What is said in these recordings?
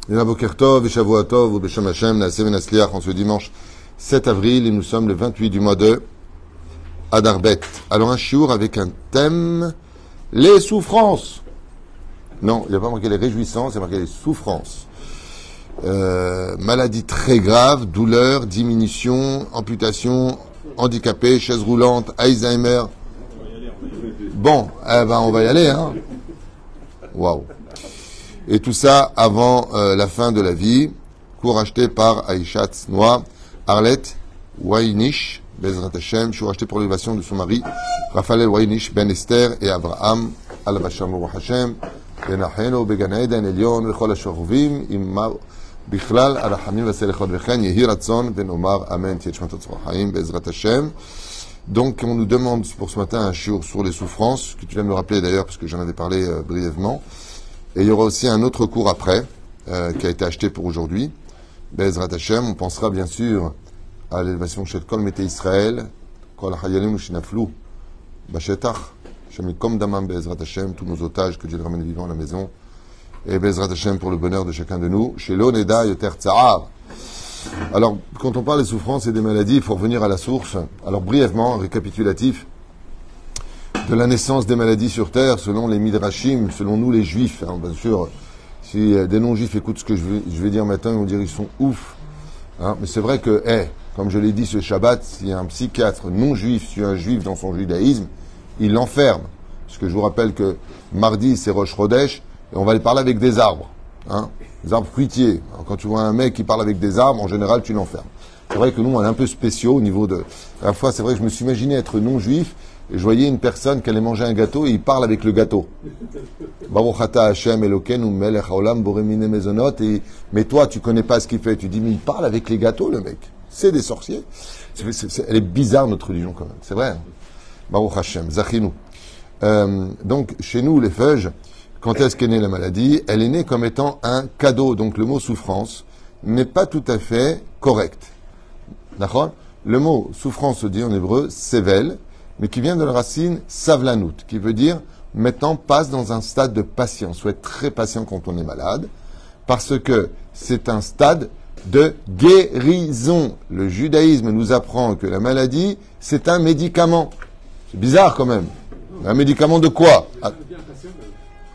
Boker Tov, Shavuot Tov, Beshem Hashem, Naaseh Venasliach, en ce dimanche 7 avril, et nous sommes le 28 du mois de Adar Bet. Alors un shiur avec un thème, les souffrances. Non, il n'y a pas marqué les réjouissances, il y a marqué les souffrances. Maladie très grave, douleur, diminution, amputation, handicapé, chaise roulante, Alzheimer. Bon, on va y aller, hein. Waouh. Et tout ça avant la fin de la vie. Cours acheté par Aïcha Tznoa, Arlette Wainish, Bezrat Hashem, cours acheté pour l'élévation de son mari, Raphaël Wainish, Ben Esther et Abraham, Al-Basham Hashem, Benacheno, Began Eden, Elion, Vechol Ashorvim, Imma, Bichlal, Arachamim, Vaselechot Vechen, Yehi Ratzon, Ben Omar, Amen, Tietchmatot Tzrochaim, Bezrat Hashem. Donc, on nous demande pour ce matin un shiur sur les souffrances, que tu viens de me rappeler d'ailleurs, parce que j'en avais parlé brièvement. Et il y aura aussi un autre cours après, qui a été acheté pour aujourd'hui. Bezrat Hashem, on pensera bien sûr à l'élévation chez Kol Mete Israël, Kol Hayalim Shinaflou, Bashetach, Shemikom Damam Bezrat Hashem, tous nos otages que Dieu les ramène vivants à la maison. Et Bezrat Hashem pour le bonheur de chacun de nous. Chez l'Oneda Yoter Tsahar. Alors, quand on parle des souffrances et des maladies, il faut revenir à la source. Alors, brièvement, récapitulatif de la naissance des maladies sur Terre, selon les Midrashim, selon nous les Juifs. Hein, bien sûr, si des non-Juifs écoutent ce que je vais dire maintenant, ils vont dire qu'ils sont ouf. Hein, mais c'est vrai que, comme je l'ai dit ce Shabbat, s'il y a un psychiatre non-Juif sur un Juif dans son judaïsme, il l'enferme. Parce que je vous rappelle que mardi, c'est Rosh Chodesh, et on va aller parler avec des arbres. Hein, des arbres fruitiers. Alors, quand tu vois un mec qui parle avec des arbres, en général, tu l'enfermes. C'est vrai que nous, on est un peu spéciaux au niveau de... À la fois, c'est vrai que je me suis imaginé être non-Juif, et je voyais une personne qui allait manger un gâteau et il parle avec le gâteau. Baruch Ata Hashem Elokeinu Melech Haolam Boremine Mezonot. Mais toi, tu connais pas ce qu'il fait. Tu dis, mais il parle avec les gâteaux, le mec. C'est des sorciers. Elle est bizarre, notre religion, quand même. C'est vrai. Hein. Baruch Hashem, Zachinu. Donc, chez nous, les feuilles, quand est-ce qu'est née la maladie? Elle est née comme étant un cadeau. Donc, le mot souffrance n'est pas tout à fait correct. D'accord? Le mot souffrance se dit en hébreu, sevel, mais qui vient de la racine savlanout, qui veut dire maintenant passe dans un stade de patience. Il faut être très patient quand on est malade, parce que c'est un stade de guérison. Le judaïsme nous apprend que la maladie, c'est un médicament. C'est bizarre quand même. Un médicament de quoi?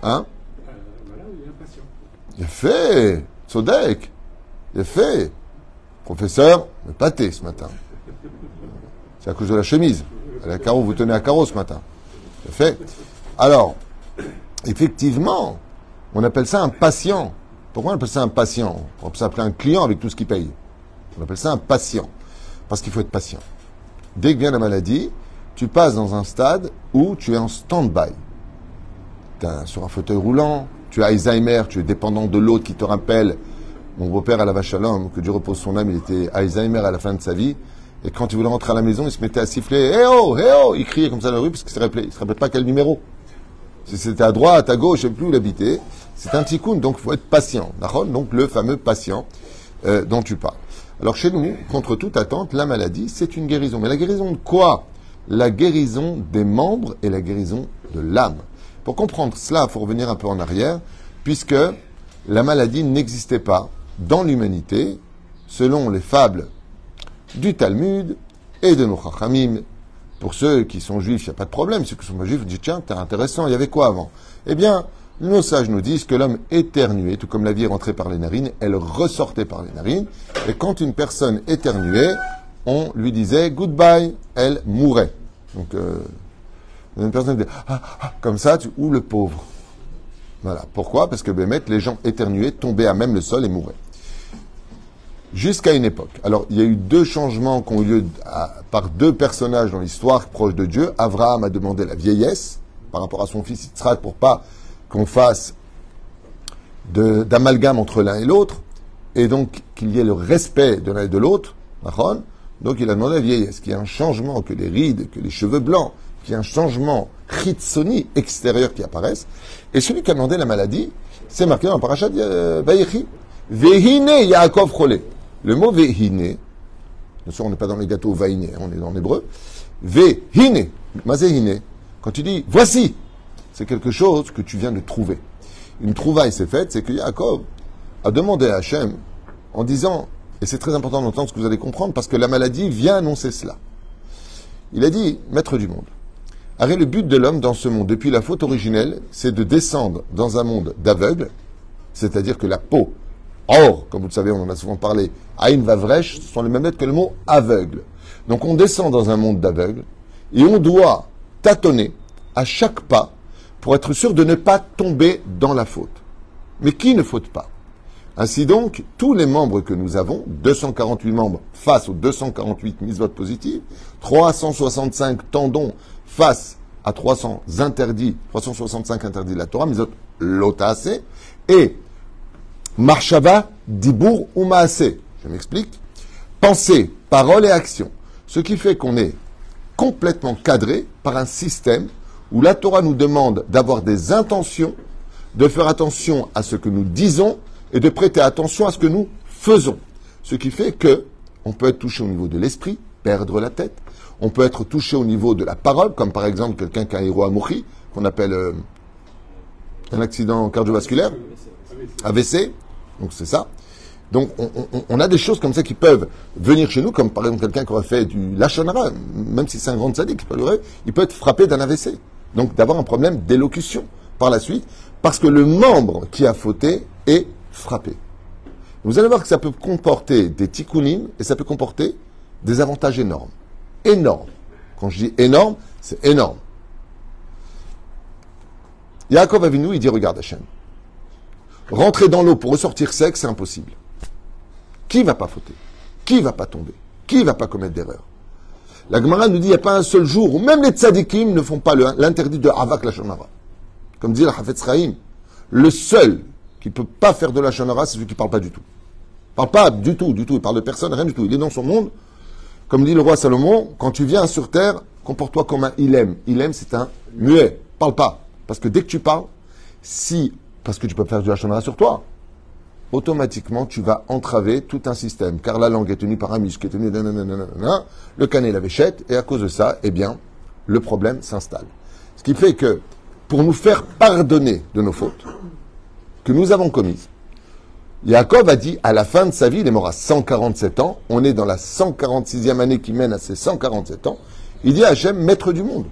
Hein? Il a fait, Sodek, il a fait. Professeur, le pâté ce matin. C'est à cause de la chemise. À carreau, vous tenez à carreau ce matin. C'est fait. Alors, effectivement, on appelle ça un patient. Pourquoi on appelle ça un patient? On peut s'appeler un client avec tout ce qu'il paye. On appelle ça un patient. Parce qu'il faut être patient. Dès que vient la maladie, tu passes dans un stade où tu es en stand-by. Tu es sur un fauteuil roulant, tu as Alzheimer, tu es dépendant de l'autre qui te rappelle. Mon beau-père, Alav Shalom, que Dieu repose son âme, il était Alzheimer à la fin de sa vie. Et quand il voulait rentrer à la maison, il se mettait à siffler. Eh oh, eh oh! Il criait comme ça dans la rue parce qu'il ne se rappelait pas quel numéro. Si c'était à droite, à gauche, je ne sais plus où il habitait. C'est un tikkun, donc il faut être patient. Donc le fameux patient dont tu parles. Alors chez nous, contre toute attente, la maladie, c'est une guérison. Mais la guérison de quoi? La guérison des membres et la guérison de l'âme. Pour comprendre cela, il faut revenir un peu en arrière, puisque la maladie n'existait pas dans l'humanité, selon les fables du Talmud et de nos Chachamim. Pour ceux qui sont juifs, il n'y a pas de problème. Ceux qui sont pas juifs disent, tiens, c'est intéressant, il y avait quoi avant? Eh bien, nos sages nous disent que l'homme éternuait, tout comme la vie est rentrée par les narines, elle ressortait par les narines. Et quand une personne éternuait, on lui disait goodbye, elle mourait. Donc, une personne dit, comme ça, ou le pauvre. Voilà. Pourquoi? Parce que Bémet, les gens éternuaient, tombaient à même le sol et mouraient. Jusqu'à une époque. Alors, il y a eu deux changements qui ont eu lieu par deux personnages dans l'histoire proches de Dieu. Abraham a demandé la vieillesse par rapport à son fils Yitzhak pour pas qu'on fasse d'amalgame entre l'un et l'autre, et donc qu'il y ait le respect de l'un et de l'autre. Donc, il a demandé la vieillesse, qu'il y ait un changement, que les rides, que les cheveux blancs, qu'il y ait un changement chitsoni extérieur qui apparaisse. Et celui qui a demandé la maladie, c'est marqué dans le parashat Vayechi. Vehine Yaakov Cholé. Le mot Vehine, bien sûr, on n'est pas dans les gâteaux Vaïné, on est dans l'hébreu. Vehine, Mazehine. Quand tu dis voici, c'est quelque chose que tu viens de trouver. Une trouvaille s'est faite, c'est que Yaakov a demandé à Hachem en disant, et c'est très important d'entendre ce que vous allez comprendre, parce que la maladie vient annoncer cela. Il a dit, maître du monde, arrête, le but de l'homme dans ce monde, depuis la faute originelle, c'est de descendre dans un monde d'aveugles, c'est-à-dire que la peau, or, comme vous le savez, on en a souvent parlé, Aïn Vavresh, ce sont les mêmes lettres que le mot aveugle. Donc on descend dans un monde d'aveugles, et on doit tâtonner à chaque pas pour être sûr de ne pas tomber dans la faute. Mais qui ne faute pas? Ainsi donc, tous les membres que nous avons, 248 membres face aux 248 mises votes positives, 365 tendons face à 365 interdits de la Torah, misot lotaase, et marshava, dibour ou maase. Je m'explique. Pensée, parole et action. Ce qui fait qu'on est complètement cadré par un système où la Torah nous demande d'avoir des intentions, de faire attention à ce que nous disons et de prêter attention à ce que nous faisons. Ce qui fait que on peut être touché au niveau de l'esprit, perdre la tête. On peut être touché au niveau de la parole, comme par exemple quelqu'un qui a un héros amouchi, qu'on appelle un accident cardiovasculaire, AVC. Donc c'est ça. Donc on a des choses comme ça qui peuvent venir chez nous, comme par exemple quelqu'un qui aurait fait du lashon hara, même si c'est un grand sadique, il peut être frappé d'un AVC. Donc d'avoir un problème d'élocution par la suite, parce que le membre qui a fauté est frappé. Vous allez voir que ça peut comporter des tikkunim et ça peut comporter des avantages énormes. Énormes. Quand je dis énorme, c'est énorme. Yaakov Avinu, il dit, regarde Hachem, rentrer dans l'eau pour ressortir sec, c'est impossible. Qui va pas fauter? Qui va pas tomber? Qui va pas commettre d'erreur? La Gemara nous dit, il n'y a pas un seul jour où même les tzadikim ne font pas l'interdit de Havak lashon hara. Comme dit la Hafetz Chaim, le seul qui ne peut pas faire de lashon hara, c'est celui qui ne parle pas du tout. Il ne parle pas du tout. Il parle de personne, rien du tout. Il est dans son monde. Comme dit le roi Salomon, quand tu viens sur terre, comporte-toi comme un ilem. Ilem, c'est un muet. Parle pas. Parce que dès que tu parles, parce que tu peux faire du lashon hara sur toi, automatiquement, tu vas entraver tout un système. Car la langue est tenue par un muscle, est tenue le canet, la véchette, et à cause de ça, eh bien, le problème s'installe. Ce qui fait que, pour nous faire pardonner de nos fautes que nous avons commises, Yaakov a dit, à la fin de sa vie, il est mort à 147 ans, on est dans la 146e année qui mène à ses 147 ans, il dit à Hachem, maître du monde,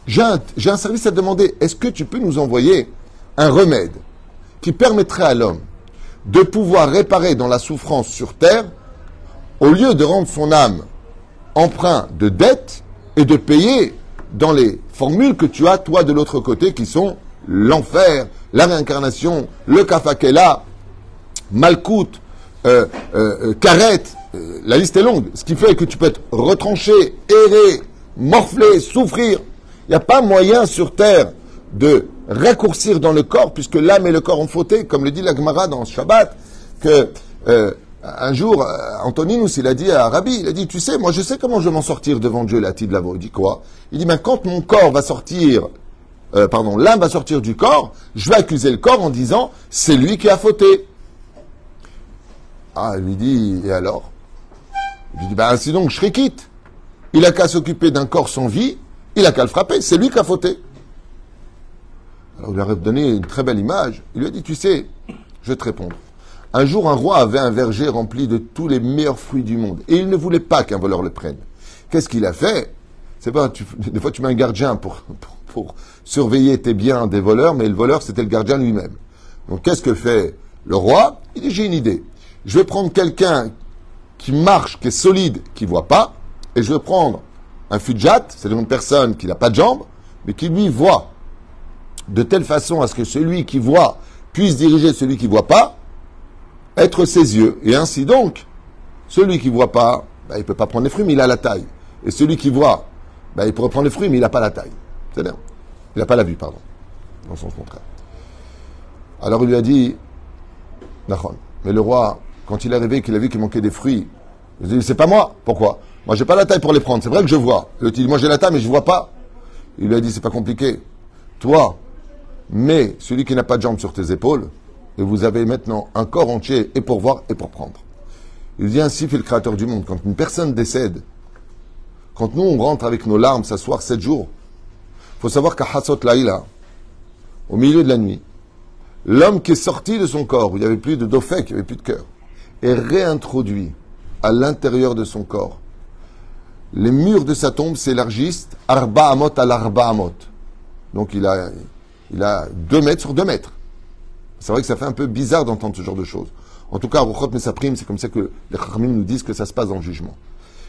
j'ai un service à te demander, est-ce que tu peux nous envoyer un remède qui permettrait à l'homme de pouvoir réparer dans la souffrance sur terre, au lieu de rendre son âme emprunt de dette et de payer dans les formules que tu as, toi, de l'autre côté, qui sont l'enfer, la réincarnation, le kafakela, malkout, karet, la liste est longue. Ce qui fait que tu peux être retranché, errer, morfler, souffrir. Il n'y a pas moyen sur terre de raccourcir dans le corps, puisque l'âme et le corps ont fauté, comme le dit la Gemara dans Shabbat, que un jour, Antoninus, il a dit à Rabbi, il a dit, tu sais, moi je sais comment je vais m'en sortir devant Dieu, la de Lavo. Il dit quoi? Il dit, ben quand mon corps va sortir, l'âme va sortir du corps, je vais accuser le corps en disant, c'est lui qui a fauté. Ah, il lui dit, et alors? Il lui dit, ben ainsi donc, je serai quitte. Il a qu'à s'occuper d'un corps sans vie, il a qu'à le frapper, c'est lui qui a fauté. Alors il lui a donné une très belle image. Il lui a dit, tu sais, je vais te répondre. Un jour, un roi avait un verger rempli de tous les meilleurs fruits du monde. Et il ne voulait pas qu'un voleur le prenne. Qu'est-ce qu'il a fait? C'est pas, des fois tu mets un gardien pour surveiller tes biens des voleurs, mais le voleur c'était le gardien lui-même. Donc qu'est-ce que fait le roi? Il dit, j'ai une idée. Je vais prendre quelqu'un qui marche, qui est solide, qui voit pas, et je vais prendre un fujat, c'est-à-dire une personne qui n'a pas de jambes, mais qui lui voit, de telle façon à ce que celui qui voit puisse diriger celui qui voit pas, être ses yeux. Et ainsi donc, celui qui voit pas, il ne peut pas prendre les fruits, mais il a la taille. Et celui qui voit, il pourrait prendre les fruits, mais il n'a pas la taille. C'est-à-dire, il n'a pas la vue, pardon. Dans son contraire. Alors il lui a dit, Nachon. Mais le roi, quand il est arrivé, qu'il a vu qu'il manquait des fruits, il a dit, c'est pas moi. Pourquoi? Moi, j'ai pas la taille pour les prendre. C'est vrai que je vois. Il dit, moi, j'ai la taille, mais je vois pas. Il lui a dit, c'est pas compliqué. Toi, mets celui qui n'a pas de jambes sur tes épaules, et vous avez maintenant un corps entier et pour voir et pour prendre. Il dit, ainsi fait le Créateur du monde. Quand une personne décède, quand nous, on rentre avec nos larmes s'asseoir 7 jours, il faut savoir qu'à Hassot Laïla, au milieu de la nuit, L'homme qui est sorti de son corps, où il n'y avait plus de dofek, il n'y avait plus de cœur, est réintroduit à l'intérieur de son corps. Les murs de sa tombe s'élargissent, arba amot à l'arba amot. Donc il a 2 mètres sur 2 mètres. C'est vrai que ça fait un peu bizarre d'entendre ce genre de choses. En tout cas, Ruchot Mesaprim, c'est comme ça que les Chachamim nous disent que ça se passe dans le jugement.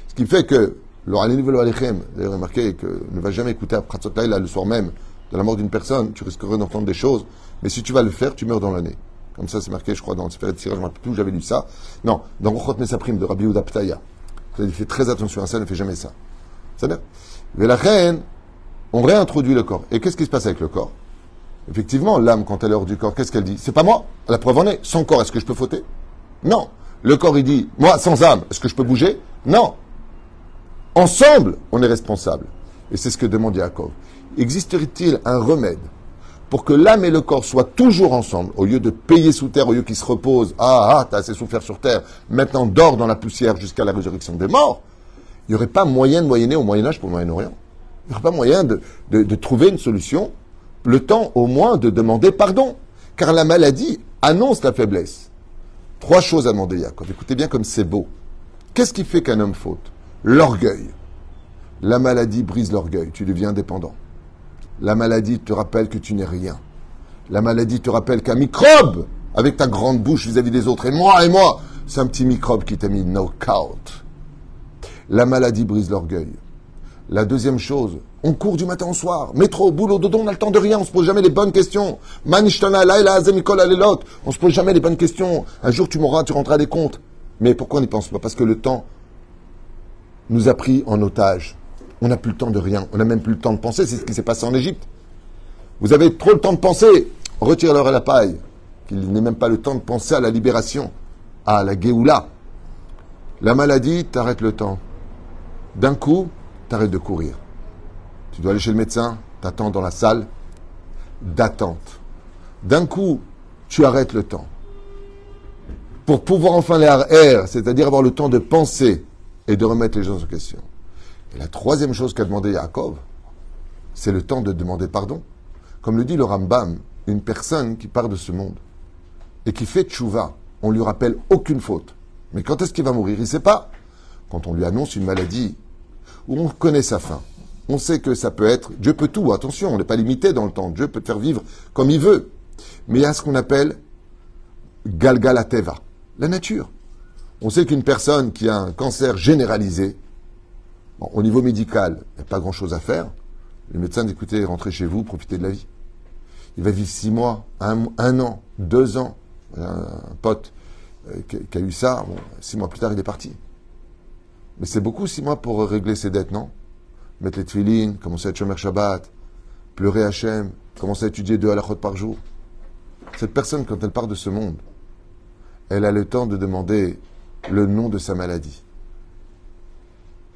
Ce qui fait que, d'ailleurs, remarquez que ne va jamais écouter à Pratzot Laïla le soir même de la mort d'une personne, tu risquerais d'entendre des choses, mais si tu vas le faire, tu meurs dans l'année. Comme ça, c'est marqué, je crois, dans le Sefer Tzira, je ne me rappelle plus où j'avais lu ça. Non, dans Ruchot Mesaprim de Rabbi Yehuda Ptaya. Il fait très attention à ça, ne fait jamais ça. C'est-à-dire, mais la reine, on réintroduit le corps. Et qu'est-ce qui se passe avec le corps? Effectivement, l'âme, quand elle est hors du corps, qu'est-ce qu'elle dit? C'est pas moi. La preuve en est. Sans corps, est-ce que je peux fauter? Non. Le corps, il dit, moi, sans âme, est-ce que je peux bouger? Non. Ensemble, on est responsable. Et c'est ce que demande Yaakov. Existerait-il un remède pour que l'âme et le corps soient toujours ensemble, au lieu de payer sous terre, au lieu qu'ils se reposent? T'as assez souffert sur terre, maintenant dors dans la poussière jusqu'à la résurrection des morts. Il n'y aurait pas moyen de moyenner au Moyen-Âge pour le Moyen-Orient. Il n'y aurait pas moyen de trouver une solution. Le temps, au moins, de demander pardon. Car la maladie annonce la faiblesse. 3 choses à demander, Yaakov. Écoutez bien comme c'est beau. Qu'est-ce qui fait qu'un homme faute? L'orgueil. La maladie brise l'orgueil. Tu deviens dépendant. La maladie te rappelle que tu n'es rien. La maladie te rappelle qu'un microbe, avec ta grande bouche vis-à-vis des autres, et moi, c'est un petit microbe qui t'a mis knock-out. La maladie brise l'orgueil. La deuxième chose, on court du matin au soir. Métro, boulot, dodo, on n'a le temps de rien. On se pose jamais les bonnes questions. Manishtana, laïla, azemikol, alelot. On se pose jamais les bonnes questions. Un jour, tu mourras, tu rentreras des comptes. Mais pourquoi on n'y pense pas? Parce que le temps nous a pris en otage. On n'a plus le temps de rien. On n'a même plus le temps de penser. C'est ce qui s'est passé en Égypte. Vous avez trop le temps de penser. Retire-leur à la paille. Qu'il n'ait même pas le temps de penser à la libération, à la Géoula. La maladie t'arrête le temps. D'un coup, t'arrêtes de courir. Tu dois aller chez le médecin, t'attends dans la salle d'attente. D'un coup, tu arrêtes le temps. Pour pouvoir enfin l'air, c'est-à-dire avoir le temps de penser et de remettre les choses en question. Et la troisième chose qu'a demandé Yaakov, c'est le temps de demander pardon. Comme le dit le Rambam, une personne qui part de ce monde et qui fait tchouva, on lui rappelle aucune faute. Mais quand est-ce qu'il va mourir? Il ne sait pas. Quand on lui annonce une maladie où on connaît sa fin, on sait que ça peut être... Dieu peut tout, attention, on n'est pas limité dans le temps. Dieu peut te faire vivre comme il veut. Mais il y a ce qu'on appelle Galgalateva, la nature. On sait qu'une personne qui a un cancer généralisé, bon, au niveau médical, il n'y a pas grand-chose à faire. Le médecin dit, écoutez, rentrez chez vous, profitez de la vie. Il va vivre 6 mois, 1 an, 2 ans. Un pote qui a eu ça, bon, 6 mois plus tard, il est parti. Mais c'est beaucoup 6 mois pour régler ses dettes, non? Mettre les tefilines, commencer à être Shomer Shabbat, pleurer Hachem, commencer à étudier 2 halachot par jour. Cette personne, quand elle part de ce monde, elle a le temps de demander le nom de sa maladie.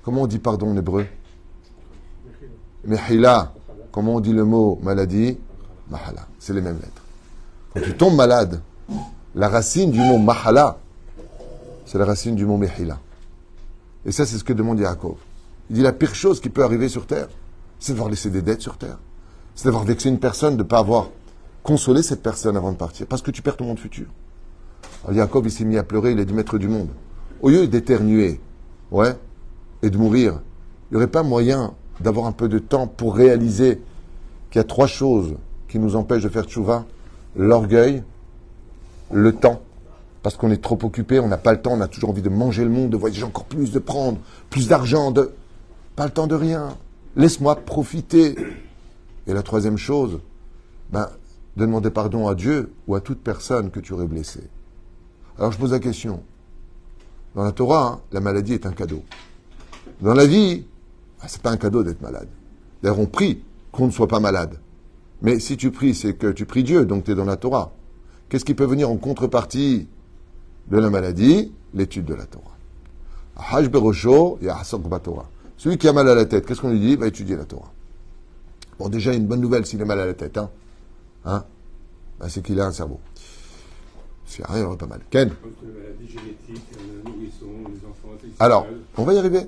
Comment on dit pardon en hébreu? Mehila. Comment on dit le mot maladie? Mahala. C'est les mêmes lettres. Quand tu tombes malade, la racine du mot mahala, c'est la racine du mot mehila. Et ça, c'est ce que demande Yaakov. Il dit la pire chose qui peut arriver sur terre, c'est d'avoir laissé des dettes sur terre. C'est d'avoir vexé une personne, de ne pas avoir consolé cette personne avant de partir. Parce que tu perds ton monde futur. Alors Yaakov, il s'est mis à pleurer, il est du maître du monde. Au lieu d'éternuer, et de mourir, il n'y aurait pas moyen d'avoir un peu de temps pour réaliser qu'il y a 3 choses qui nous empêchent de faire tchouva. L'orgueil, le temps, parce qu'on est trop occupé, on n'a pas le temps, on a toujours envie de manger le monde, de voyager encore plus, de prendre plus d'argent, pas le temps de rien. Laisse-moi profiter. Et la 3e chose, de demander pardon à Dieu ou à toute personne que tu aurais blessé. Alors je pose la question. Dans la Torah, la maladie est un cadeau. Dans la vie, c'est pas un cadeau d'être malade. D'ailleurs, on prie qu'on ne soit pas malade. Mais si tu pries, c'est que tu pries Dieu, donc tu es dans la Torah. Qu'est-ce qui peut venir en contrepartie de la maladie? L'étude de la Torah. Haj berosho, yahasok batorah. Celui qui a mal à la tête, qu'est-ce qu'on lui dit? Va étudier la Torah. Bon, déjà, une bonne nouvelle s'il a mal à la tête, c'est qu'il a un cerveau. S'il n'y a rien, il y aurait pas mal. Ken? Alors, on va y arriver.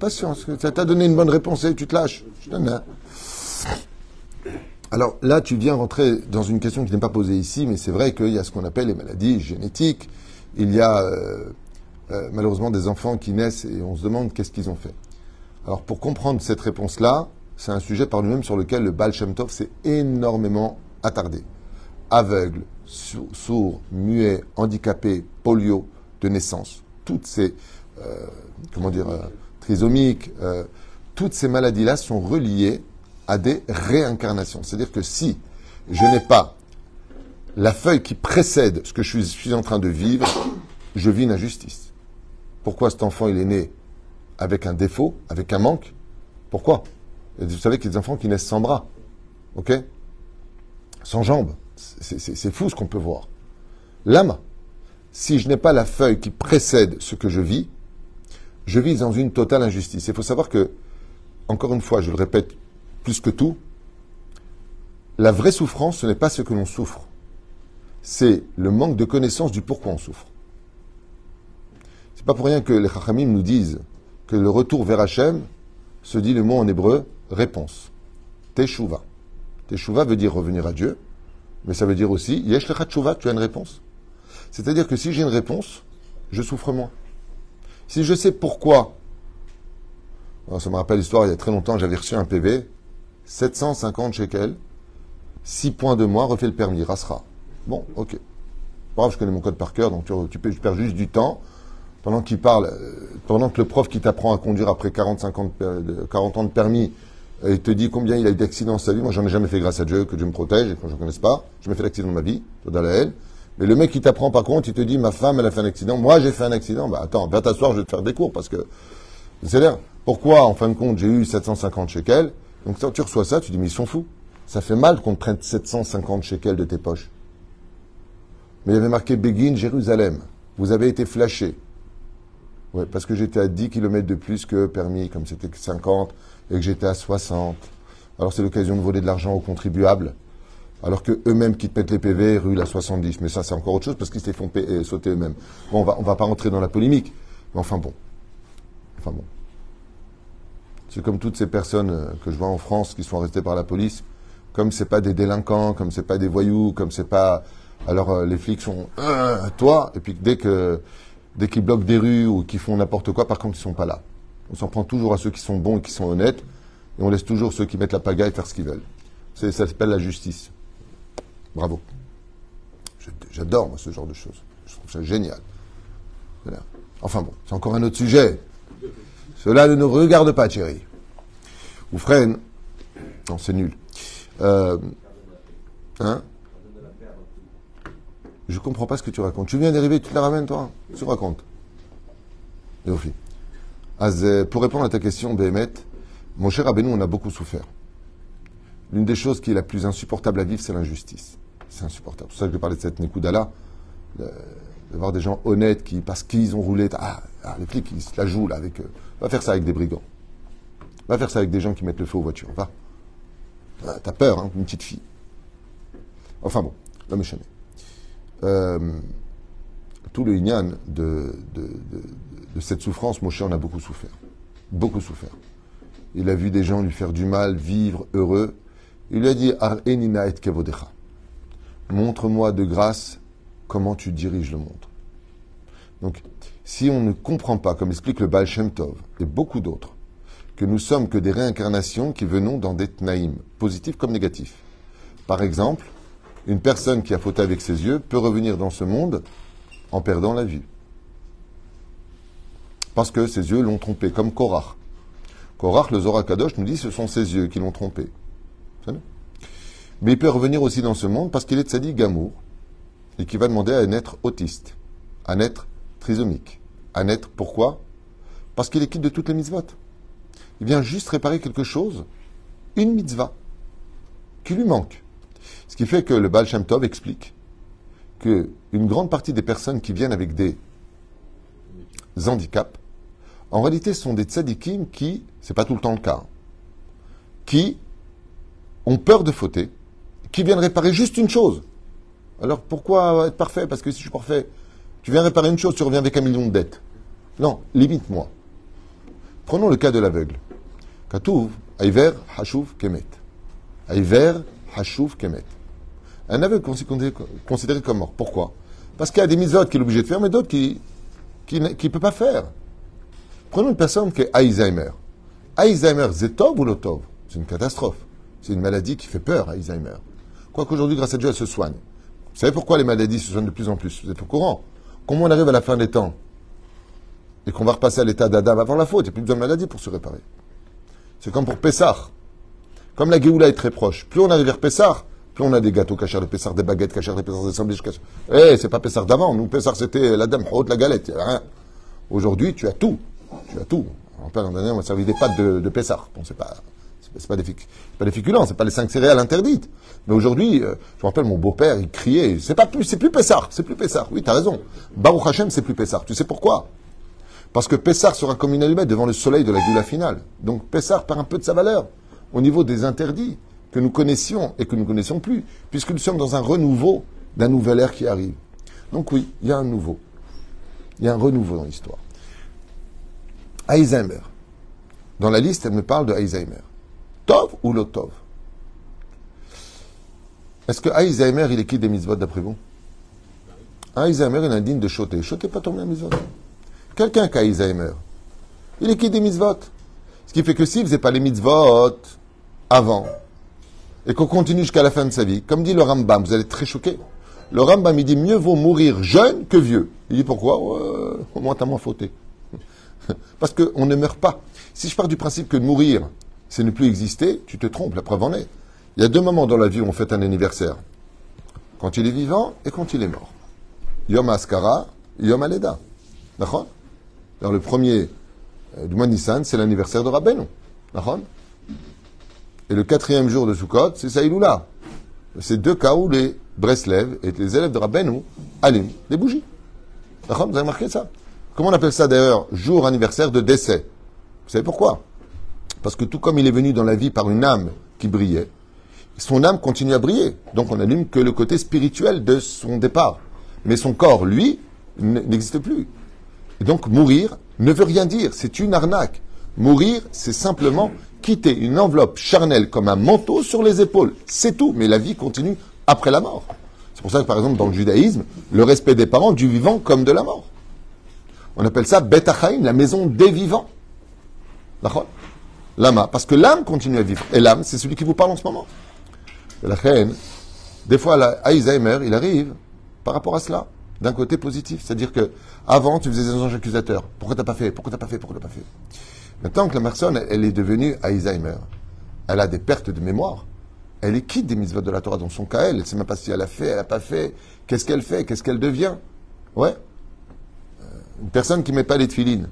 Patience, tu as donné une bonne réponse et tu te lâches. Je donne un. Alors là, tu viens rentrer dans une question qui n'est pas posée ici, mais c'est vrai qu'il y a ce qu'on appelle les maladies génétiques. Il y a malheureusement des enfants qui naissent et on se demande qu'est-ce qu'ils ont fait. Alors pour comprendre cette réponse-là, c'est un sujet par lui-même sur lequel le Baal Shem Tov s'est énormément attardé. Aveugle, sourd, muet, handicapé, polio de naissance, toutes ces, trisomiques, toutes ces maladies-là sont reliées à des réincarnations. C'est-à-dire que si je n'ai pas la feuille qui précède ce que je suis en train de vivre, je vis une injustice. Pourquoi cet enfant il est né avec un défaut, avec un manque? Pourquoi? Et vous savez qu'il y a des enfants qui naissent sans bras, ok? Sans jambes. C'est fou ce qu'on peut voir. L'âme, si je n'ai pas la feuille qui précède ce que je vis dans une totale injustice. Il faut savoir que, encore une fois, je le répète plus que tout, la vraie souffrance, ce n'est pas ce que l'on souffre. C'est le manque de connaissance du pourquoi on souffre. C'est pas pour rien que les Chachamim nous disent que le retour vers Hachem se dit le mot en hébreu, réponse. Teshuva. Teshuva veut dire revenir à Dieu, mais ça veut dire aussi, yesh lecha teshuva, tu as une réponse. C'est-à-dire que si j'ai une réponse, je souffre moins. Si je sais pourquoi, alors ça me rappelle l'histoire, il y a très longtemps, j'avais reçu un PV, 750 shekels, 6 points de moins, refais le permis, Rasra. Bon, ok. Bref, je connais mon code par cœur, donc tu perds juste du temps. Pendant qu'il parle, pendant que le prof qui t'apprend à conduire après 40 ans de permis, il te dit combien il a eu d'accidents dans sa vie. Moi, j'en ai jamais fait, grâce à Dieu, que Dieu me protège, et quand je ne connaisse pas. J'ai jamais fait d'accident dans ma vie, dans la haine. Mais le mec qui t'apprend, par contre, il te dit, ma femme, elle a fait un accident. Moi, j'ai fait un accident. Bah, attends, viens t'asseoir, je vais te faire des cours, parce que, c'est-à-dire, pourquoi, en fin de compte, j'ai eu 750 shekels? Donc, quand tu reçois ça, tu dis, mais ils sont fous. Ça fait mal qu'on te prenne 750 shekels de tes poches. Mais il y avait marqué Begin, Jérusalem. Vous avez été flashé. Ouais, parce que j'étais à 10 km de plus que permis, comme c'était 50, et que j'étais à 60. Alors c'est l'occasion de voler de l'argent aux contribuables, alors que eux-mêmes qui te mettent les PV roulent à 70. Mais ça, c'est encore autre chose, parce qu'ils se les font sauter eux-mêmes. Bon, on va pas rentrer dans la polémique. Mais enfin bon. C'est comme toutes ces personnes que je vois en France qui sont arrêtées par la police. Comme c'est pas des délinquants, comme c'est pas des voyous, comme c'est pas... Alors les flics sont... toi, et puis dès qu'ils bloquent des rues ou qu'ils font n'importe quoi, par contre, ils sont pas là. On s'en prend toujours à ceux qui sont bons et qui sont honnêtes, et on laisse toujours ceux qui mettent la pagaille faire ce qu'ils veulent. Ça s'appelle la justice. Bravo. J'adore, moi, ce genre de choses. Je trouve ça génial. Voilà. Enfin bon, c'est encore un autre sujet. Cela ne nous regarde pas, Thierry. Ou Fren. Non, c'est nul. Je comprends pas ce que tu racontes. Tu viens d'arriver, tu te la ramènes, toi? Tu racontes. Et au fil. Pour répondre à ta question, Béhémet, mon cher Rabbeinu, on a beaucoup souffert. L'une des choses qui est la plus insupportable à vivre, c'est l'injustice. C'est insupportable. C'est pour ça que je parlais de cette Nekuda-là, de voir des gens honnêtes qui, parce qu'ils ont roulé, les flics, ils se la jouent, là, avec eux. Va faire ça avec des brigands. Va faire ça avec des gens qui mettent le feu aux voitures. Va. T'as peur, hein, une petite fille. Enfin bon, l'homme est chané. Tout le Inyan de cette souffrance, Moshe en a beaucoup souffert. Beaucoup souffert. Il a vu des gens lui faire du mal, vivre heureux. Il lui a dit, Ar-enina et kevodecha. Montre-moi de grâce comment tu diriges le monde. Donc, si on ne comprend pas, comme explique le Baal Shem Tov et beaucoup d'autres, que nous sommes que des réincarnations qui venons dans des tnaïm, positifs comme négatifs. Par exemple, une personne qui a fauté avec ses yeux peut revenir dans ce monde en perdant la vue. Parce que ses yeux l'ont trompé, comme Korach. Korach, le Zohar Kadosh, nous dit que ce sont ses yeux qui l'ont trompé. Mais il peut revenir aussi dans ce monde parce qu'il est tzaddik gamour et qui va demander à naître autiste, à naître trisomique, à naître pourquoi? Parce qu'il est quitte de toutes les mitzvot. Il vient juste réparer quelque chose, une mitzvah, qui lui manque. Ce qui fait que le Baal Shem Tov explique que une grande partie des personnes qui viennent avec des handicaps, en réalité, ce sont des tzadikim qui, c'est pas tout le temps le cas, qui ont peur de fauter, qui viennent réparer juste une chose. Alors pourquoi être parfait? Parce que si je suis parfait, tu viens réparer une chose, tu reviens avec 1 million de dettes. Non, limite-moi. Prenons le cas de l'aveugle. Katouv, Aiver, Hashuv, Kemet. Aiver, hashuv kemet. Un aveugle considéré comme mort. Pourquoi? Parce qu'il y a des mitzvot qu'il est obligé de faire, mais d'autres qu'il ne peut pas faire. Prenons une personne qui est Alzheimer. Alzheimer, c'est tov ou le tov? C'est une catastrophe. C'est une maladie qui fait peur, Alzheimer. Quoique aujourd'hui, grâce à Dieu, elle se soigne. Vous savez pourquoi les maladies se soignent de plus en plus? Vous êtes au courant? Comment on arrive à la fin des temps et qu'on va repasser à l'état d'Adam avant la faute? Il n'y a plus besoin de maladie pour se réparer. C'est comme pour Pessah. Comme la Géoula est très proche, plus on arrive vers Pessah, plus on a des gâteaux cachers de Pessah, des baguettes cachères de Pessah, des sandwichs cachers. Eh, c'est pas Pessah d'avant. Nous, Pessah, c'était la dame haute, la galette. Il n'y a rien. Aujourd'hui, tu as tout. Tu as tout. En plein dernier, on a servi des pâtes de Pessah. Bon, c'est pas des féculents, c'est pas les 5 céréales interdites. Mais aujourd'hui, je me rappelle mon beau-père, il criait, c'est plus Pessah, c'est plus Pessah. Oui, t'as raison. Baruch Hashem, c'est plus Pessah. Tu sais pourquoi? Parce que Pessah sera comme une allumette devant le soleil de la Géoula finale. Donc Pessah perd un peu de sa valeur au niveau des interdits que nous connaissions et que nous ne connaissons plus, puisque nous sommes dans un renouveau d'un nouvel ère qui arrive. Donc oui, il y a un nouveau. Il y a un renouveau dans l'histoire. Alzheimer. Dans la liste, elle me parle de Alzheimer. Tov ou lo tov? Est-ce que Alzheimer, il est qui des mitzvot d'après vous? Alzheimer, il est indigne de choter. Choter pas tomber à mitzvot. Quelqu'un qui a Alzheimer, il est qui des mitzvot? Ce qui fait que s'il ne faisait pas les mitzvot avant, et qu'on continue jusqu'à la fin de sa vie, comme dit le Rambam, vous allez être très choqués. Le Rambam, il dit mieux vaut mourir jeune que vieux. Il dit pourquoi? Au moins, t'as moins fauté. Parce qu'on ne meurt pas. Si je pars du principe que de mourir, c'est ne plus exister, tu te trompes, la preuve en est. Il y a 2 moments dans la vie où on fête un anniversaire. Quand il est vivant et quand il est mort. Yom Haskara, Yom Aleda. D'accord? Dans le premier du mois de Nissan, c'est l'anniversaire de Rabbeinu. D'accord? Et le 4e jour de Sukkot, c'est Saïloula. C'est 2 cas où les Breslev et les élèves de Rabbeinu allument des bougies. D'accord? Vous avez remarqué ça? Comment on appelle ça d'ailleurs? Jour anniversaire de décès. Vous savez pourquoi? Parce que tout comme il est venu dans la vie par une âme qui brillait, son âme continue à briller. Donc on n'allume que le côté spirituel de son départ. Mais son corps, lui, n'existe plus. Et donc mourir ne veut rien dire. C'est une arnaque. Mourir, c'est simplement quitter une enveloppe charnelle comme un manteau sur les épaules. C'est tout. Mais la vie continue après la mort. C'est pour ça que par exemple dans le judaïsme, le respect des parents du vivant comme de la mort. On appelle ça Bet Hachaim, la maison des vivants. D'accord? Lama, parce que l'âme continue à vivre. Et l'âme, c'est celui qui vous parle en ce moment. Et la reine, des fois, Alzheimer, il arrive par rapport à cela, d'un côté positif. C'est-à-dire que avant, tu faisais des anges accusateurs. Pourquoi t'as pas fait? Pourquoi t'as pas fait? Pourquoi t'as pas fait? Maintenant que la personne, elle est devenue Alzheimer, elle a des pertes de mémoire. Elle est quitte des mitzvot de la Torah dans son cas. Elle ne sait même pas si elle a fait, elle n'a pas fait. Qu'est-ce qu'elle fait? Qu'est-ce qu'elle devient? Ouais. Une personne qui ne met pas les tefilines.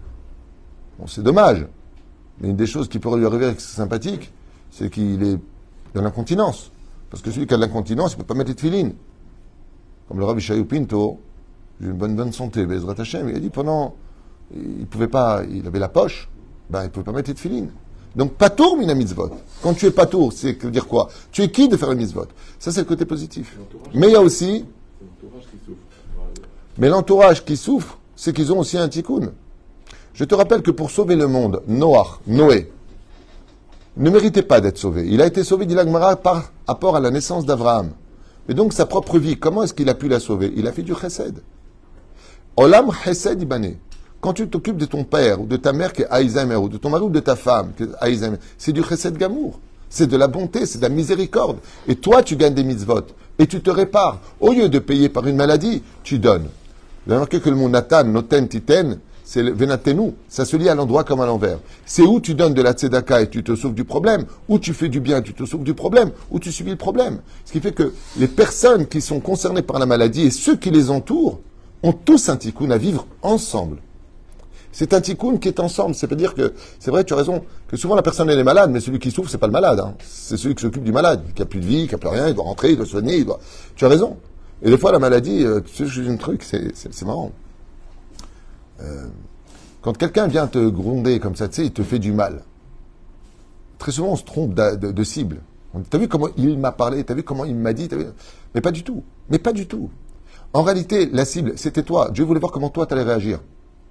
Bon, c'est dommage. Mais une des choses qui pourrait lui arriver avec c'est sympathique, c'est qu'il est dans l'incontinence. Parce que celui qui a de l'incontinence, il ne peut pas mettre les tefilines. Comme le Rabbi Shayou Pinto, j'ai une bonne santé, Bezrat Hashem, il a dit pendant, il pouvait pas, il avait la poche, ben il ne pouvait pas mettre les tefilines. Donc, patour mina mitzvot. Quand tu es patour, c'est veut dire quoi? Tu es qui de faire le mitzvot? Ça, c'est le côté positif. Mais il y a aussi, mais l'entourage qui souffre, c'est qu'ils ont aussi un tikkun. Je te rappelle que pour sauver le monde, Noé, ne méritait pas d'être sauvé. Il a été sauvé, dit l'Agmara, par rapport à la naissance d'Abraham. Et donc sa propre vie, comment est-ce qu'il a pu la sauver? Il a fait du chesed. Olam chesed ibane. Quand tu t'occupes de ton père ou de ta mère qui est Alzheimer, ou de ton mari ou de ta femme qui est Alzheimer, c'est du chesed gamour. C'est de la bonté, c'est de la miséricorde. Et toi, tu gagnes des mitzvot. Et tu te répares. Au lieu de payer par une maladie, tu donnes. Vous avez remarqué que le mot Natan, Noten, Titen, c'est le Venatenu. Ça se lie à l'endroit comme à l'envers. C'est où tu donnes de la tzedaka et tu te sauves du problème, où tu fais du bien et tu te sauves du problème, où tu subis le problème. Ce qui fait que les personnes qui sont concernées par la maladie et ceux qui les entourent ont tous un tikkun à vivre ensemble. C'est un tikkun qui est ensemble. C'est-à-dire que, c'est vrai, tu as raison, que souvent la personne elle est malade, mais celui qui souffre, c'est pas le malade. Hein. C'est celui qui s'occupe du malade, qui a plus de vie, qui a plus rien, il doit rentrer, il doit soigner, il doit... Tu as raison. Et des fois, la maladie, tu sais, un truc, c'est marrant. Quand quelqu'un vient te gronder comme ça, tu sais, il te fait du mal. Très souvent, on se trompe de cible. T'as vu comment il m'a parlé? T'as vu comment il m'a dit? Mais pas du tout. Mais pas du tout. En réalité, la cible, c'était toi. Dieu voulait voir comment toi, t'allais réagir.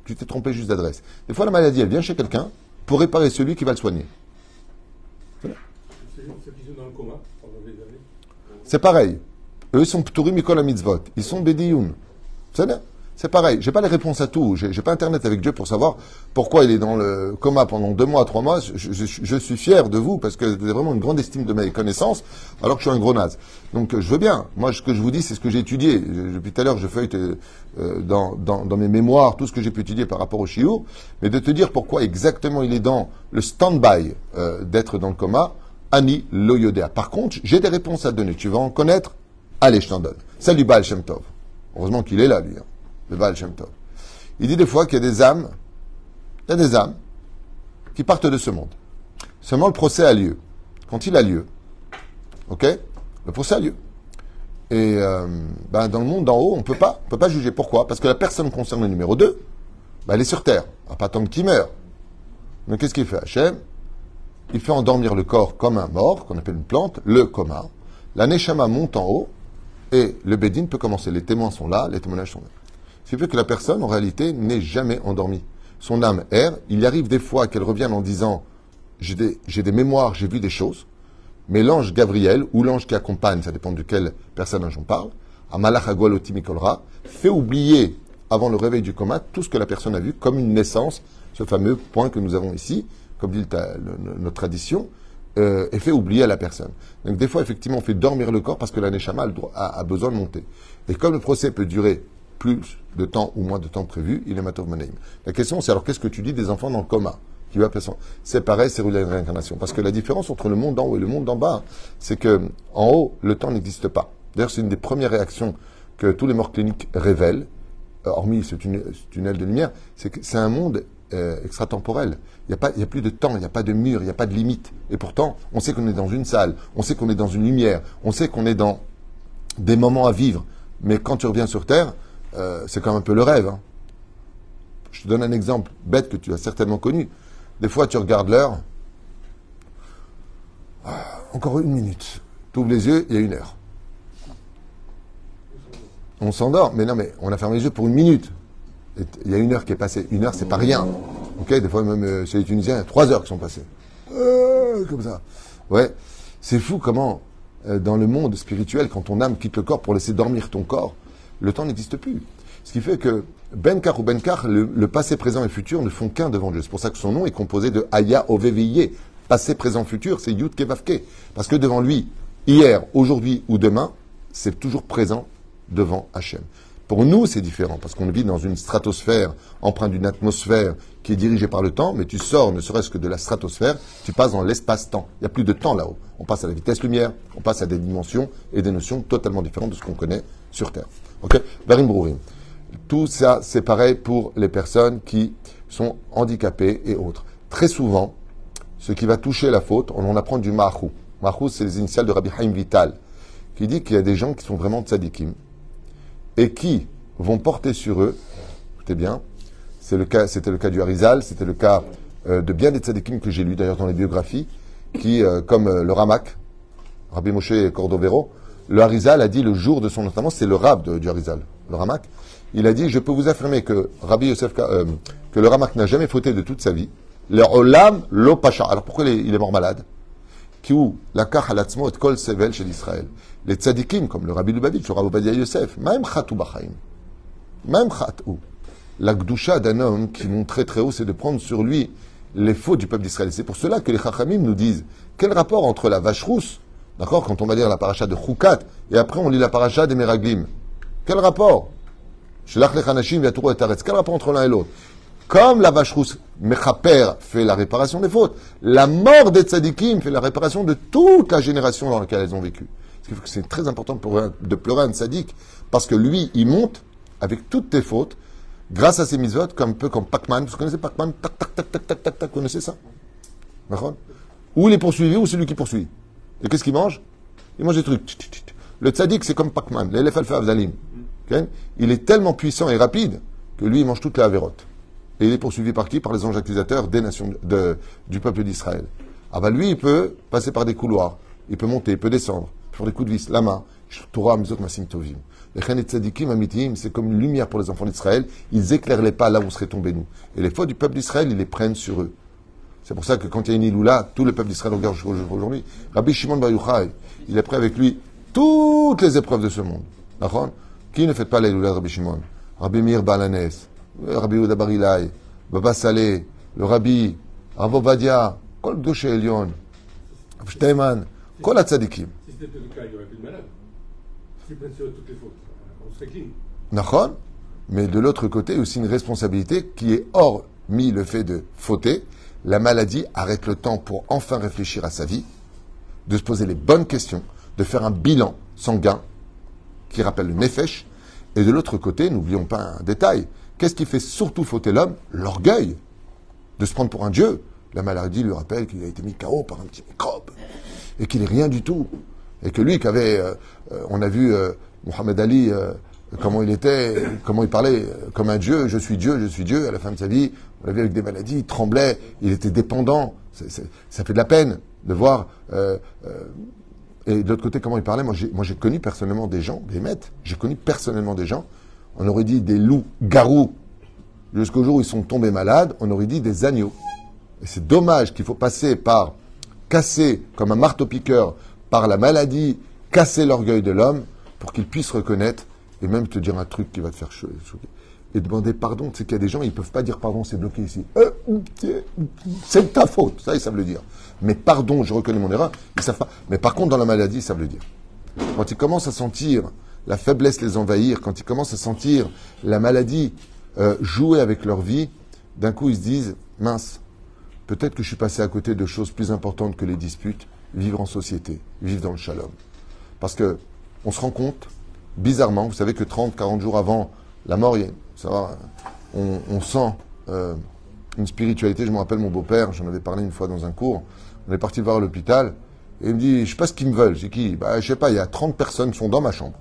Tu t'es trompé juste d'adresse. Des fois, la maladie, elle vient chez quelqu'un pour réparer celui qui va le soigner. Voilà. Ceux qui sont dans le coma pendant des années. C'est pareil. Eux sont pturim mikol mitzvot. Ils sont bediyun. C'est pareil. J'ai pas les réponses à tout. J'ai pas Internet avec Dieu pour savoir pourquoi il est dans le coma pendant 2 mois, 3 mois. Je suis fier de vous parce que vous avez vraiment une grande estime de mes connaissances, alors que je suis un gros naze. Donc je veux bien. Moi, ce que je vous dis, c'est ce que j'ai étudié. Depuis tout à l'heure, je feuillete dans mes mémoires tout ce que j'ai pu étudier par rapport au shiur. Mais de te dire pourquoi exactement il est dans le stand-by d'être dans le coma, Ani lo yodea. Par contre, j'ai des réponses à donner. Tu vas en connaître? Allez, je t'en donne. Salut Baal Shem Tov. Heureusement qu'il est là, lui. Le Baal Shem Tov. Il dit des fois qu'il y a des âmes, qui partent de ce monde. Seulement le procès a lieu. Quand il a lieu, ok, le procès a lieu. Et dans le monde d'en haut, on peut pas juger. Pourquoi? Parce que la personne concernée numéro 2, elle est sur terre. Elle n'a pas attendre qu'il meurt. Donc qu'est-ce qu'il fait Hachem? Il fait endormir le corps comme un mort, qu'on appelle une plante, le coma. La neshama monte en haut et le bédine peut commencer. Les témoins sont là, les témoignages sont là. Ce qui fait que la personne, en réalité, n'est jamais endormie. Son âme erre. Il y arrive des fois qu'elle revienne en disant « j'ai des mémoires, j'ai vu des choses ». Mais l'ange Gabriel, ou l'ange qui accompagne, ça dépend de quel personnage on parle, Amalach Agwal Oti Mikolra, fait oublier, avant le réveil du coma, tout ce que la personne a vu, comme une naissance, ce fameux point que nous avons ici, comme dit notre tradition, et fait oublier à la personne. Donc des fois, effectivement, on fait dormir le corps parce que la neshama a besoin de monter. Et comme le procès peut durer plus de temps ou moins de temps prévu, il est matov manaim. La question, c'est alors qu'est-ce que tu dis des enfants dans le coma qui va passer? C'est pareil, c'est la réincarnation. Parce que la différence entre le monde d'en haut et le monde d'en bas, c'est que en haut, le temps n'existe pas. D'ailleurs, c'est une des premières réactions que tous les morts cliniques révèlent, hormis ce tunnel de lumière, c'est que c'est un monde extratemporel. Il n'y a plus de temps, il n'y a pas de mur, il n'y a pas de limite. Et pourtant, on sait qu'on est dans une salle, on sait qu'on est dans une lumière, on sait qu'on est dans des moments à vivre. Mais quand tu reviens sur Terre, c'est quand même un peu le rêve. Hein. Je te donne un exemple bête que tu as certainement connu. Des fois, tu regardes l'heure. Encore 1 minute. Tu ouvres les yeux, il y a 1 heure. On s'endort. Mais non, mais on a fermé les yeux pour 1 minute. Et il y a 1 heure qui est passée. 1 heure, c'est pas rien. Ok, des fois, même chez les Tunisiens, il y a 3 heures qui sont passées. Comme ça. Ouais. C'est fou comment, dans le monde spirituel, quand ton âme quitte le corps pour laisser dormir ton corps, le temps n'existe plus. Ce qui fait que Benkar ou Benkar, le passé, présent et futur ne font qu'un devant Dieu. C'est pour ça que son nom est composé de Aya Oveviye. Passé, présent, futur, c'est Yud Kevavke. Parce que devant lui, hier, aujourd'hui ou demain, c'est toujours présent devant Hachem. Pour nous, c'est différent, parce qu'on vit dans une stratosphère empreinte d'une atmosphère qui est dirigée par le temps, mais tu sors, ne serait-ce que de la stratosphère, tu passes dans l'espace-temps. Il n'y a plus de temps là-haut. On passe à la vitesse lumière, on passe à des dimensions et des notions totalement différentes de ce qu'on connaît sur Terre. Ok? Barim Brourim. Tout ça, c'est pareil pour les personnes qui sont handicapées et autres. Très souvent, ce qui va toucher la faute, on en apprend du Mahou. Mahou, c'est les initiales de Rabbi Haim Vital, qui dit qu'il y a des gens qui sont vraiment tzadikim et qui vont porter sur eux, écoutez bien, c'était le cas du Harizal, c'était le cas de bien des tzadikim que j'ai lus d'ailleurs dans les biographies, qui, comme le Ramak, Rabbi Moshe Cordovero, le Harizal a dit le jour de son enterrement, c'est le rab du Harizal, le Ramak, il a dit, je peux vous affirmer que Rabbi Yosef, que le Ramak n'a jamais fauté de toute sa vie, le Olam lo Pasha. Alors pourquoi il est mort malade? Qui ou la kach alatzmo et kol sevel chez l'Israël. Les tzadikim, comme le Rabbi Lubavitch, le Rabbi Ovadia Yosef, même chatou bachaim. Même chatou. La gdusha d'un homme qui monte très très haut, c'est de prendre sur lui les fautes du peuple d'Israël. C'est pour cela que les chachamim nous disent, quel rapport entre la vache rousse, d'accord, quand on va lire la paracha de Choukat, et après on lit la paracha des Meraglim. Quel rapport? Shelach lechanashim v'yaturu et aretz. Quel rapport entre l'un et l'autre? Comme la vache rousse, Mechaper fait la réparation des fautes, la mort des tzadikim fait la réparation de toute la génération dans laquelle elles ont vécu. Ce qui fait que c'est très important de pleurer un tzadik, parce que lui, il monte avec toutes tes fautes, grâce à ses mitzvot, comme un peu comme Pac-Man. Vous connaissez Pac-Man? Tac, tac, tac, tac, tac, tac, tac, vous connaissez ça? Ou il est poursuivi, ou c'est lui qui poursuit. Et qu'est-ce qu'il mange? Il mange des trucs. Le tzadik, c'est comme Pac-Man, l'élève alpha avzalim. Okay? Il est tellement puissant et rapide que lui, il mange toute la avérote. Et il est poursuivi par qui? Par les anges accusateurs des nations du peuple d'Israël. Ah bah lui, il peut passer par des couloirs, il peut monter, il peut descendre, il peut faire des coups de vis, la main. Torah, Mizot, Masim, Tovim. Les Chanet Tzadikim, Amitim, c'est comme une lumière pour les enfants d'Israël. Ils éclairent les pas là où seraient tombés nous. Et les fautes du peuple d'Israël, ils les prennent sur eux. C'est pour ça que quand il y a une iloula, tout le peuple d'Israël regarde aujourd'hui. Rabbi Shimon Bar Yochai, il est prêt avec lui toutes les épreuves de ce monde. D'accord? Qui ne fait pas l'Eloula de Rabbi Shimon? Rabbi Meir Balanes, Rabbi Yehuda Bar Ilai, Baba Saleh, le Rabbi, Rav Ovadia, Kol Gdoshe Elyon, Shteiman, Kol HaTzadikim. Si c'était le cas, il n'y aurait plus de malade. Si prennent sur toutes les fautes, on serait clean. D'accord? Mais de l'autre côté, aussi une responsabilité qui est hormis le fait de fauter. La maladie arrête le temps pour enfin réfléchir à sa vie, de se poser les bonnes questions, de faire un bilan sanguin qui rappelle le nefesh. Et de l'autre côté, n'oublions pas un détail. Qu'est-ce qui fait surtout fauter l'homme? L'orgueil. De se prendre pour un dieu. La maladie lui rappelle qu'il a été mis KO par un petit microbe. Et qu'il n'est rien du tout. Et que lui, on a vu Mohamed Ali, comment il était, comment il parlait, comme un dieu, je suis Dieu, à la fin de sa vie. On l'a vu avec des maladies, il tremblait, il était dépendant. Ça fait de la peine de voir. Et de l'autre côté, comment il parlait, moi j'ai connu personnellement des gens, des maîtres, j'ai connu personnellement des gens, on aurait dit des loups-garous, jusqu'au jour où ils sont tombés malades, on aurait dit des agneaux. Et c'est dommage qu'il faut passer par casser, comme un marteau-piqueur, par la maladie, casser l'orgueil de l'homme, pour qu'il puisse reconnaître, et même te dire un truc qui va te faire choquer. Et demander pardon, tu sais qu'il y a des gens, ils ne peuvent pas dire pardon, c'est bloqué ici. C'est de ta faute, ça ils savent le dire. Mais pardon, je reconnais mon erreur, ils savent pas. Mais par contre, dans la maladie, ils savent le dire. Quand ils commencent à sentir la faiblesse les envahir, quand ils commencent à sentir la maladie jouer avec leur vie, d'un coup ils se disent, mince, peut-être que je suis passé à côté de choses plus importantes que les disputes, vivre en société, vivre dans le shalom. Parce que on se rend compte, bizarrement, vous savez que 30, 40 jours avant la mort, on sent une spiritualité. Je me rappelle mon beau-père, j'en avais parlé une fois dans un cours, on est parti le voir à l'hôpital, et il me dit, je sais pas ce qu'ils me veulent. J'ai qui? Je sais pas, il y a 30 personnes qui sont dans ma chambre.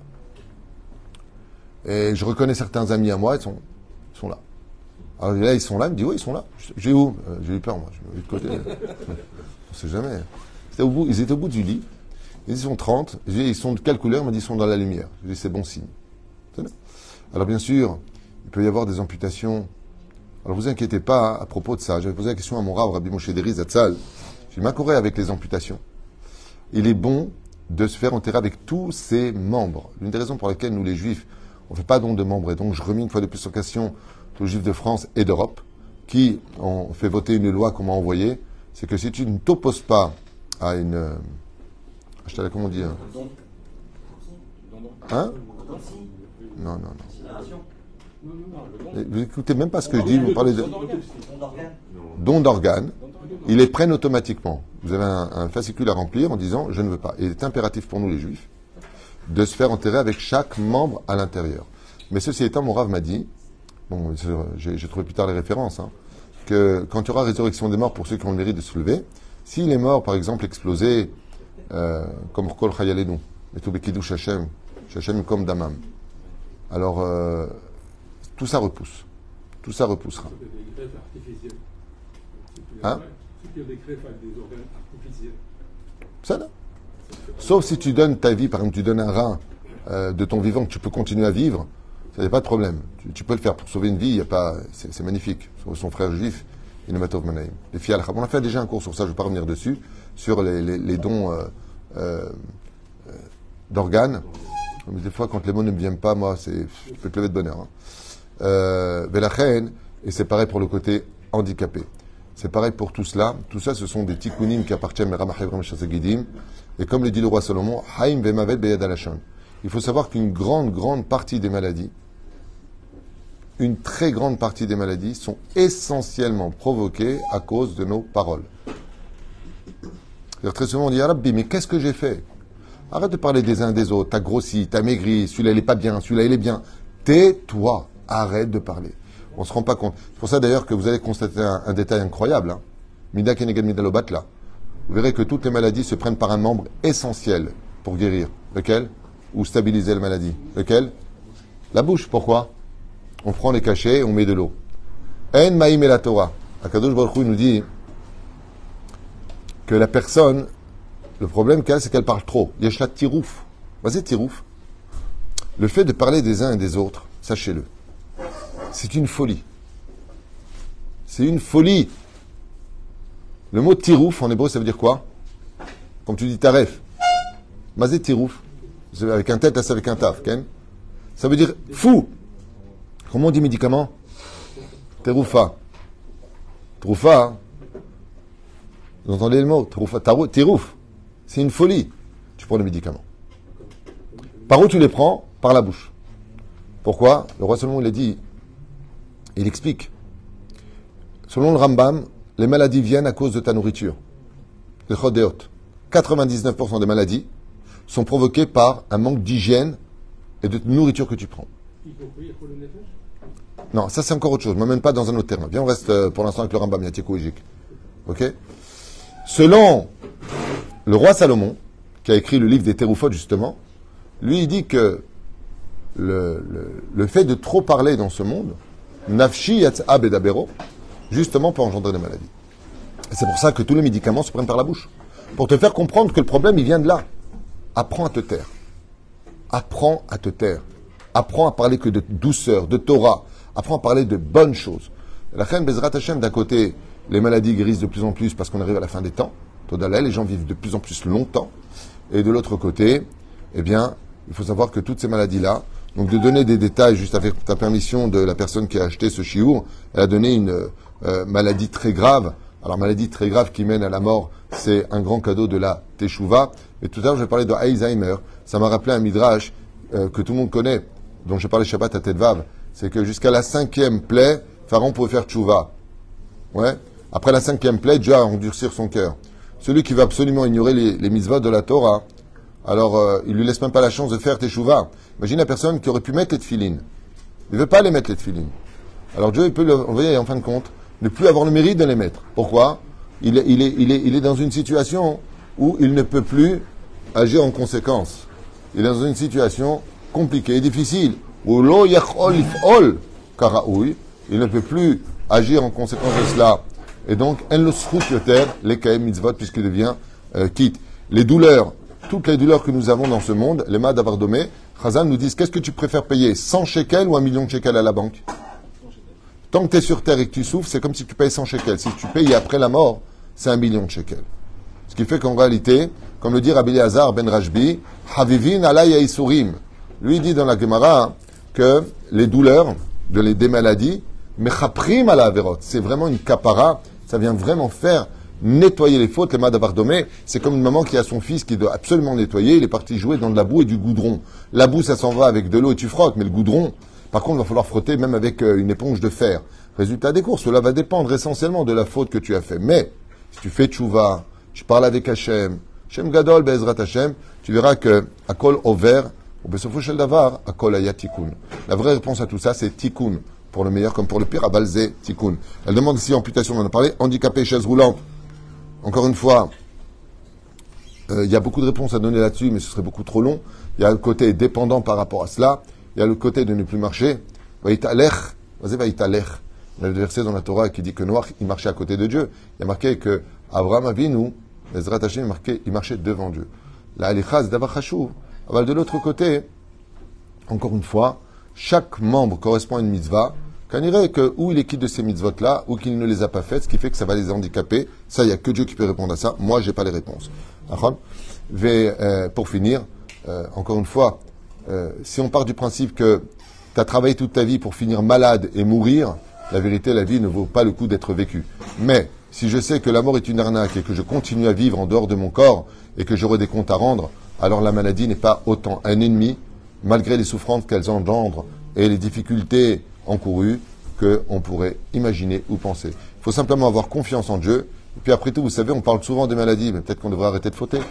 Et je reconnais certains amis à moi, ils sont là. Alors là, ils sont là, il me dit, oui, ils sont là. J'ai où? J'ai eu peur, moi, je me mets de côté. On sait jamais. Ils étaient au bout du lit, ils sont 30, ils sont de quelle couleur? Il m'a dit, ils sont dans la lumière. J'ai dit, c'est bon signe. Alors bien sûr, il peut y avoir des amputations. Alors vous inquiétez pas à propos de ça. J'avais posé la question à mon Rav, Rabbi Moshe Deri Zatzal. Je m'accourais avec les amputations. Il est bon de se faire enterrer avec tous ses membres. L'une des raisons pour lesquelles nous les Juifs, on ne fait pas don de membres. Et donc je remets une fois de plus en question aux Juifs de France et d'Europe qui ont fait voter une loi qu'on m'a envoyée. C'est que si tu ne t'opposes pas à une... comment on dit? Hein? Non. Vous écoutez même pas ce que je dis, vous parlez de don d'organes. Ils les prennent automatiquement. Vous avez un fascicule à remplir en disant je ne veux pas. Il est impératif pour nous les Juifs de se faire enterrer avec chaque membre à l'intérieur. Mais ceci étant, mon Rav m'a dit, bon, j'ai trouvé plus tard les références, que quand il y aura résurrection des morts pour ceux qui ont le mérite de se lever, s'il est mort, par exemple, explosé, comme Kol Chayalenu, et tout Bekidou Shachem comme Damam. Alors, tout ça repousse. Tout ça repoussera. Hein? Ça, là. Sauf si tu donnes ta vie, par exemple, tu donnes un rein de ton vivant que tu peux continuer à vivre, ça n'y a pas de problème. Tu peux le faire pour sauver une vie, c'est magnifique. Son frère juif, Inamatov Manaim. Les filles al-Khab. On a fait déjà un cours sur ça, je ne vais pas revenir dessus, sur les dons d'organes. Mais des fois, quand les mots ne me viennent pas, moi, je peux te lever de bonheur. Et c'est pareil pour le côté handicapé. C'est pareil pour tout cela. Tout ça, ce sont des tikkunim qui appartiennent à Ramah Hebram Shasagidim. Et comme le dit le roi Salomon, Haïm Vemavet Beyad Alashon. Il faut savoir qu'une grande partie des maladies, une très grande partie des maladies sont essentiellement provoquées à cause de nos paroles. Très souvent, on dit, Rabbi, mais qu'est-ce que j'ai fait? Arrête de parler des uns des autres. T'as grossi, t'as maigri, celui-là il est pas bien, celui-là il est bien. Tais-toi, arrête de parler. On se rend pas compte. C'est pour ça d'ailleurs que vous allez constater un détail incroyable. Mida Keneged Midalobat là. Vous verrez que toutes les maladies se prennent par un membre essentiel pour guérir. Lequel? Ou stabiliser la maladie. Lequel? La bouche. Pourquoi? On prend les cachets, on met de l'eau. En Maïm et la Torah. Akadosh Baruch Hu nous dit que la personne, le problème qu'elle a, c'est qu'elle parle trop. Yeshla tirouf. Vas-y, tirouf. Le fait de parler des uns et des autres, sachez-le, c'est une folie. C'est une folie. Le mot tirouf, en hébreu, ça veut dire quoi? Comme tu dis taref. Mazé tirouf. C'est avec un tête, là c'est avec un taf. Ken. Ça veut dire fou. Comment on dit médicament? Teroufa. Troufa. Hein. Vous entendez le mot? Teroufa. Terouf. C'est une folie. Tu prends les médicaments. Par où tu les prends? Par la bouche. Pourquoi? Le roi Salomon, il a dit, il explique. Selon le Rambam, les maladies viennent à cause de ta nourriture. Le chodéot. 99% des maladies sont provoquées par un manque d'hygiène et de nourriture que tu prends. Non, ça c'est encore autre chose. Ne m'emmène pas dans un autre terrain. Viens, on reste pour l'instant avec le Rambam, Yatieko Ejik. Ok? Selon le roi Salomon, qui a écrit le livre des Teroufot, justement, lui, il dit que le fait de trop parler dans ce monde, nafshi yatsa bedabero, justement peut engendrer des maladies. Et c'est pour ça que tous les médicaments se prennent par la bouche. Pour te faire comprendre que le problème, il vient de là. Apprends à te taire. Apprends à te taire. Apprends à parler que de douceur, de Torah. Apprends à parler de bonnes choses. La reine Bezrat Hashem, d'un côté, les maladies guérissent de plus en plus parce qu'on arrive à la fin des temps. Todaleh, les gens vivent de plus en plus longtemps. Et de l'autre côté, eh bien, il faut savoir que toutes ces maladies-là, donc de donner des détails juste avec ta permission de la personne qui a acheté ce chiour, elle a donné une maladie très grave. Alors, maladie très grave qui mène à la mort, c'est un grand cadeau de la Teshuvah. Et tout à l'heure, je parlais de Alzheimer. Ça m'a rappelé un midrash que tout le monde connaît, dont j'ai parlé Shabbat à Tetvav. C'est que jusqu'à la 5e plaie, Pharaon pouvait faire Teshuvah. Ouais. Après la 5e plaie, Dieu a endurcir son cœur. Celui qui va absolument ignorer les mitzvot de la Torah, alors il lui laisse même pas la chance de faire Teshuvah. Imagine la personne qui aurait pu mettre les tefilines. Il ne veut pas les mettre les tefilines. Alors Dieu il peut l'envoyer en fin de compte ne plus avoir le mérite de les mettre. Pourquoi? Il est dans une situation où il ne peut plus agir en conséquence. Il est dans une situation compliquée et difficile. Où lo yachol ifol karaoui, il ne peut plus agir en conséquence de cela. Et donc, en le srout yoter, les kaem mitzvot, puisqu'il devient quitte. Les douleurs, toutes les douleurs que nous avons dans ce monde, les mâts d'avardomé, Chazan nous disent, qu'est-ce que tu préfères payer, 100 shekels ou 1 million de shekels à la banque? Tant que tu es sur terre et que tu souffres, c'est comme si tu payes 100 shekels. Si tu payes après la mort, c'est 1 million de shekels. Ce qui fait qu'en réalité, comme le dit Rabbi Elazar ben Rajbi, Havivin alay Isurim. Lui dit dans la Gemara que les douleurs des maladies, mechaprim ala averot, c'est vraiment une kapara, ça vient vraiment faire nettoyer les fautes, les madavardomé. C'est comme une maman qui a son fils qui doit absolument nettoyer, il est parti jouer dans de la boue et du goudron. La boue, ça s'en va avec de l'eau et tu frottes, mais le goudron, par contre, il va falloir frotter même avec une éponge de fer. Résultat des courses, cela va dépendre essentiellement de la faute que tu as fait. Mais, si tu fais tchouva, tu parles avec Hachem, Shem Gadol, Be'ezrat Hachem, tu verras que Akol Over, ou Besofo Shel Davar, Akol Aya Tikkun. La vraie réponse à tout ça, c'est Tikkun. Pour le meilleur comme pour le pire, Abalze Tikkun. Elle demande ici amputation, on en a parlé, handicapé, chaise roulante. Encore une fois, il y a beaucoup de réponses à donner là-dessus, mais ce serait beaucoup trop long. Il y a le côté dépendant par rapport à cela. Il y a le côté de ne plus marcher. Vaïtalech, vaïtalech. Il y a le verset dans la Torah qui dit que Noach, il marchait à côté de Dieu. Il y a marqué que Abraham Avinu, Ezrat Hashem, il marchait devant Dieu. La Alichaz d'Avar Chashuv. De l'autre côté, encore une fois, chaque membre correspond à une mitzvah. Qu'on irait que ou il est quitte de ces mitzvot-là, ou qu'il ne les a pas faites, ce qui fait que ça va les handicaper. Ça, il n'y a que Dieu qui peut répondre à ça. Moi, j'ai pas les réponses. Pour finir, encore une fois, si on part du principe que tu as travaillé toute ta vie pour finir malade et mourir, la vérité, la vie ne vaut pas le coup d'être vécue. Mais si je sais que la mort est une arnaque et que je continue à vivre en dehors de mon corps et que j'aurai des comptes à rendre, alors la maladie n'est pas autant un ennemi, malgré les souffrances qu'elles engendrent et les difficultés encourues qu'on pourrait imaginer ou penser. Il faut simplement avoir confiance en Dieu. Et puis après tout, vous savez, on parle souvent des maladies, mais peut-être qu'on devrait arrêter de fauter. Vous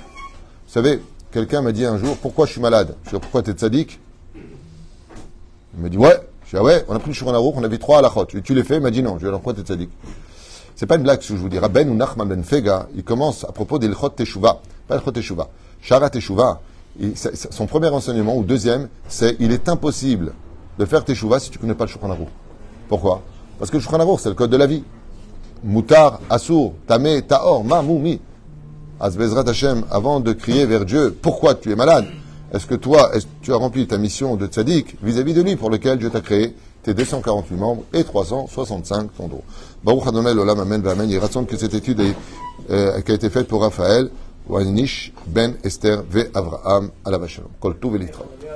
savez, quelqu'un m'a dit un jour, pourquoi je suis malade? Je lui ai dit, pourquoi tu es tzaddik? Il m'a dit, ouais. Je lui ai dit, ah ouais, on a pris le Shulchan Aruch, on avait 3 halachot. Tu les fais? Il m'a dit non. Je lui ai dit, alors pourquoi tu es tzaddik? C'est pas une blague, ce que je vous dis. Rabben ou Nachman ben Fega, il commence à propos des l'chot Teshuvah. Pas l'chot Teshuvah. Shara Teshuvah. Son premier enseignement, ou deuxième, c'est il est impossible de faire Teshuvah si tu ne connais pas le Shulchan Aruch. Pourquoi? Parce que le Shulchan Aruch, c'est le code de la vie. Moutar, Assour, Tamé, Taor, Ma, Moumi. Bezrat Hashem, avant de crier vers Dieu, pourquoi tu es malade? Est-ce que tu as rempli ta mission de tzaddik vis-à-vis de lui pour lequel Dieu t'a créé tes 248 membres et 365 tondros. Baruch Adonai l'olam, amen, amen. Il raconte que cette étude qui a été faite pour Raphaël, Wanish ben Esther ve Avraham alav shalom. Kol tuv v'litchaot.